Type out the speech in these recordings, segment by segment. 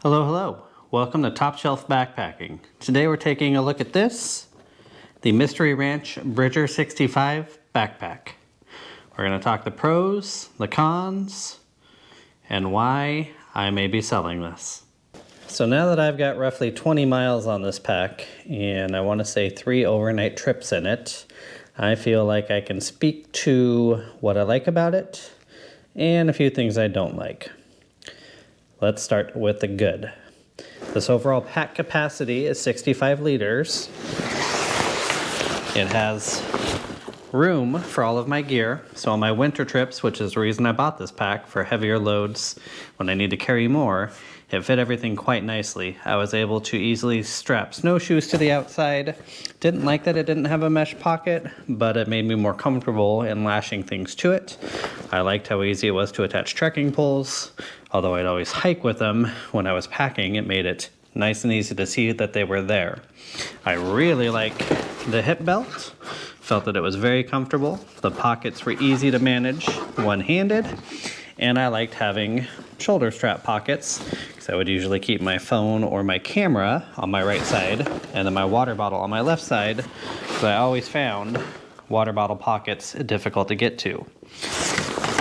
Hello, hello. Welcome to Top Shelf Backpacking. Today we're taking a look at this, the Mystery Ranch Bridger 65 backpack. We're going to talk the pros, the cons, and why I may be selling this. So now that I've got roughly 20 miles on this pack, and I want to say 3 overnight trips in it, I feel like I can speak to what I like about it and a few things I don't like. Let's start with the good. This overall pack capacity is 65 liters. It has room for all of my gear. So on my winter trips, which is the reason I bought this pack, for heavier loads when I need to carry more, it fit everything quite nicely. I was able to easily strap snowshoes to the outside. Didn't like that it didn't have a mesh pocket, but it made me more comfortable in lashing things to it. I liked how easy it was to attach trekking poles. Although I'd always hike with them, when I was packing, it made it nice and easy to see that they were there. I really like the hip belt. Felt that it was very comfortable. The pockets were easy to manage one-handed. And I liked having shoulder strap pockets, because I would usually keep my phone or my camera on my right side and then my water bottle on my left side. So I always found water bottle pockets difficult to get to.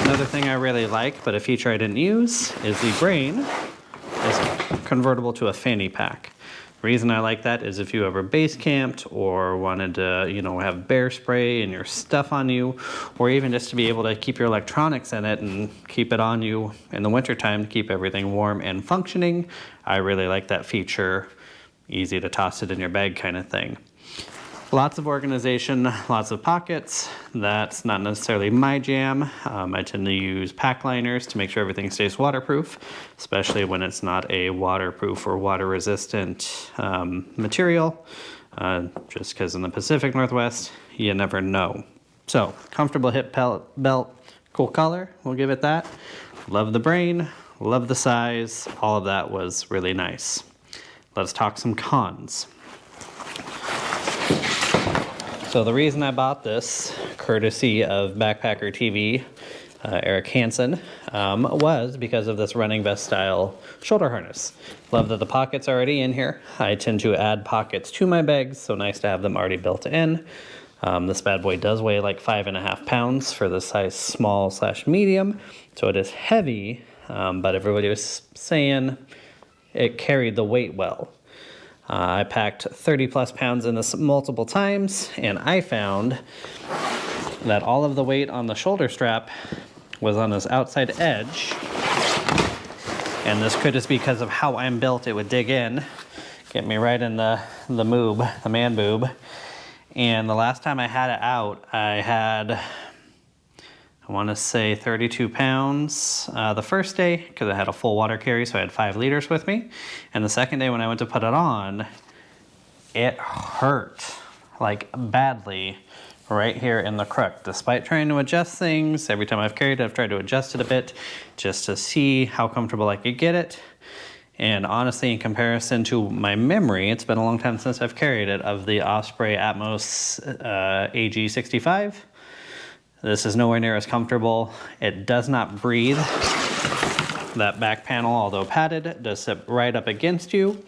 Another thing I really like, but a feature I didn't use, is the brain is convertible to a fanny pack. The reason I like that is if you ever base camped or wanted to, have bear spray and your stuff on you, or even just to be able to keep your electronics in it and keep it on you in the wintertime to keep everything warm and functioning. I really like that feature. Easy to toss it in your bag kind of thing. Lots of organization, lots of pockets. That's not necessarily my jam. I tend to use pack liners to make sure everything stays waterproof, especially when it's not a waterproof or water resistant material, just because in the Pacific Northwest, you never know. So, comfortable hip belt, cool color, we'll give it that. Love the brain, love the size, all of that was really nice. Let's talk some cons. So the reason I bought this, courtesy of Backpacker TV, Eric HANSON, was because of this running vest style shoulder harness. Love that the pockets are already in here. I tend to add pockets to my bags, so nice to have them already built in. This bad boy does weigh like 5.5 pounds for the size small/medium, so it is heavy, but everybody was saying it carried the weight well. I packed 30 plus pounds in this multiple times, and I found that all of the weight on the shoulder strap was on this outside edge. And this could just be because of how I'm built, it would dig in, get me right in the moob, the man boob. And the last time I had it out, I had, I want to say 32 pounds the first day, because I had a full water carry, so I had 5 liters with me. And the second day when I went to put it on, it hurt, like badly, right here in the crook. Despite trying to adjust things, every time I've carried it, I've tried to adjust it a bit, just to see how comfortable I could get it. And honestly, in comparison to my memory, it's been a long time since I've carried it, of the Osprey Atmos AG65. This is nowhere near as comfortable. It does not breathe. That back panel, although padded, does sit right up against you.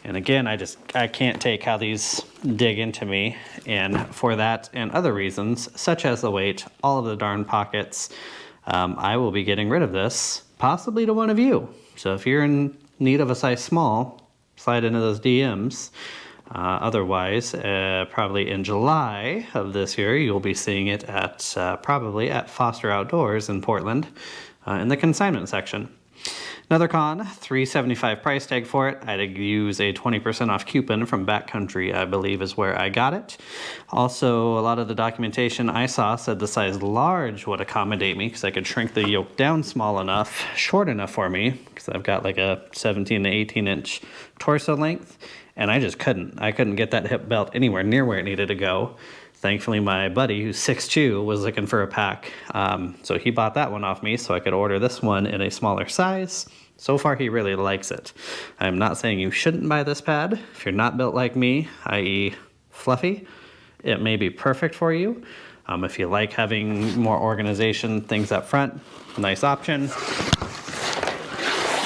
And again, I can't take how these dig into me. And for that and other reasons, such as the weight, all of the darn pockets, I will be getting rid of this, possibly to one of you. So if you're in need of a size small, slide into those DMs. Otherwise, probably in July of this year, you'll be seeing it at probably at Foster Outdoors in Portland in the consignment section. Another con, $375 price tag for it. I had to use a 20% off coupon from Backcountry, I believe is where I got it. Also, a lot of the documentation I saw said the size large would accommodate me, because I could shrink the yoke down short enough for me, because I've got like a 17 to 18 inch torso length. And I just couldn't. I couldn't get that hip belt anywhere near where it needed to go. Thankfully, my buddy, who's 6'2", was looking for a pack. So he bought that one off me so I could order this one in a smaller size. So far, he really likes it. I'm not saying you shouldn't buy this pad. If you're not built like me, i.e. fluffy, it may be perfect for you. If you like having more organization, things up front, nice option.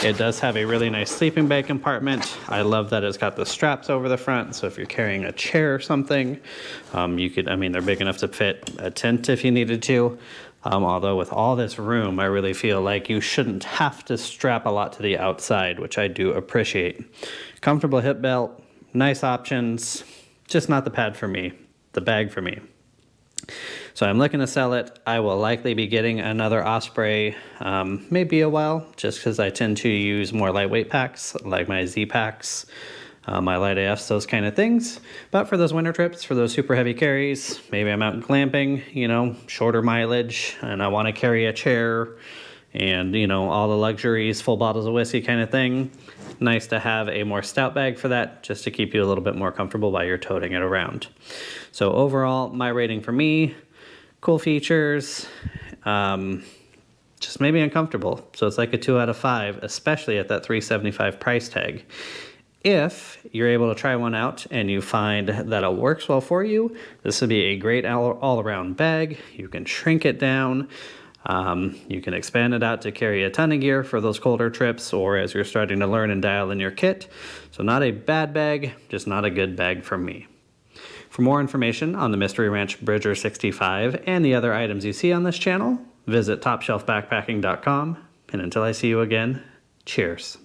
It does have a really nice sleeping bag compartment. I love that it's got the straps over the front, so if you're carrying a chair or something, you could, I mean, they're big enough to fit a tent if you needed to. Although with all this room, I really feel like you shouldn't have to strap a lot to the outside, which I do appreciate. Comfortable hip belt, nice options, just not the pad for me, the bag for me. So I'm looking to sell it. I will likely be getting another Osprey, maybe a while, just because I tend to use more lightweight packs, like my Z packs, my light AFs, those kind of things. But for those winter trips, for those super heavy carries, maybe I'm out glamping, you know, shorter mileage, and I want to carry a chair and, you know, all the luxuries, full bottles of whiskey kind of thing. Nice to have a more stout bag for that, just to keep you a little bit more comfortable while you're toting it around. So overall, my rating for me, cool features, just maybe uncomfortable. So it's like a 2 out of 5, especially at that $375 price tag. If you're able to try one out and you find that it works well for you, this would be a great all-around bag. You can shrink it down. You can expand it out to carry a ton of gear for those colder trips or as you're starting to learn and dial in your kit. So not a bad bag, just not a good bag for me. For more information on the Mystery Ranch Bridger 65 and the other items you see on this channel, visit topshelfbackpacking.com. And until I see you again, cheers.